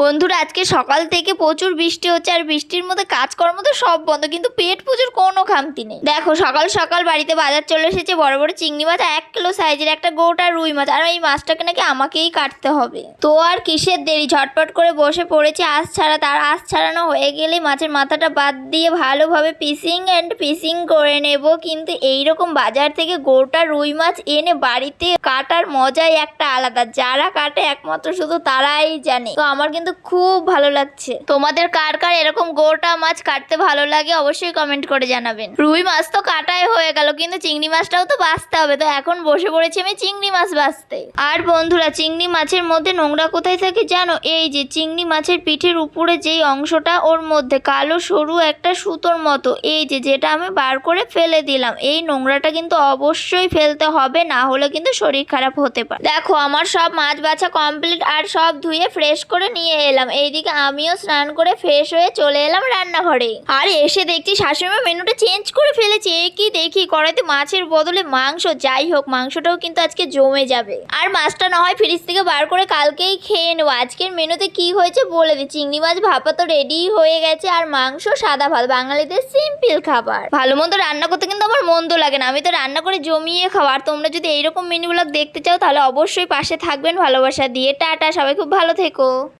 বন্ধুরা, আজকে সকাল থেকে প্রচুর বৃষ্টি হচ্ছে আর বৃষ্টির মধ্যে কাজকর্ম তো সব বন্ধ, কিন্তু পেট পুজোর কোনো খামতি নেই। দেখো, সকাল সকাল বাড়িতে বাজার চলে এসেছে বড় বড় চিংড়ি মাছ, 1 কিলো সাইজের একটা গোটা রুই মাছ, আর এই মাছটাকে নাকি আমাকেই কাটতে হবে। তো আর কিসের দেরি, ঝটপট করে বসে পড়েছে আঁশ ছাড়া। তার আঁশ ছাড়ানো হয়ে গেলে মাছের মাথাটা বাদ দিয়ে ভালোভাবে পিসিং করে নেব। কিন্তু এইরকম বাজার থেকে গোটা রুই মাছ এনে বাড়িতে কাটার মজাই একটা আলাদা। যারা কাটে একমাত্র শুধু তারাই জানে। তো আমার কিন্তু খুব ভালো লাগছে। তোমাদের কার কার এরকম গোটা মাছ কাটতে ভালো লাগে অবশ্যই কমেন্ট করে জানাবেন। রুই মাছ তো কাটাই হয়ে গেল, কিন্তু চিংড়ি মাছটাও তো বাছতে হবে। তো এখন বসে পড়েছি আমি চিংড়ি মাছ বাছতে। আর বন্ধুরা, চিংড়ি মাছের মধ্যে নোংরা কোথায় থাকে জানো? এই যে চিংড়ি মাছের পিঠের উপরে যেই অংশটা, ওর মধ্যে কালো সরু একটা সুতোর মতো, এই যে যেটা আমি বার করে ফেলে দিলাম। এই নোংরাটা কিন্তু অবশ্যই ফেলতে হবে, না হলে কিন্তু শরীর খারাপ হতে পারে। দেখো, আমার সব মাছ বাছা কমপ্লিট আর সব ধুয়ে ফ্রেশ করে নিয়ে এলাম। এইদিকে আমিও স্নান করে ফ্রেশ হয়ে চলে এলাম রান্নাঘরে। আর এসে দেখছি শাশুড়িমা মেনুটা চেঞ্জ করে ফেলেছে। এ কি দেখি, কড়াইতে মাছের বদলে মাংস। যাই হোক, মাংসটাও কিন্তু আজকে জমে যাবে। আর মাছটা না হয় ফ্রিজ থেকে বার করে কালকেই খেয়ে নেবো। আজকের মেনুতে কি হয়েছে বলে দিই। চিংড়ি মাছ ভাপা তো রেডি হয়ে গেছে, আর মাংস সাদা ভাত, বাঙালিদের সিম্পল খাবার। ভালো মন্দ রান্না করতে কিন্তু আমার মন্দ লাগে না, আমি তো রান্না করে জমিয়ে খাওয়া। আর তোমরা যদি এইরকম মেনুগুলো দেখতে চাও তাহলে অবশ্যই পাশে থাকবেন ভালোবাসা দিয়ে। টাটা, সবাই খুব ভালো থেকো।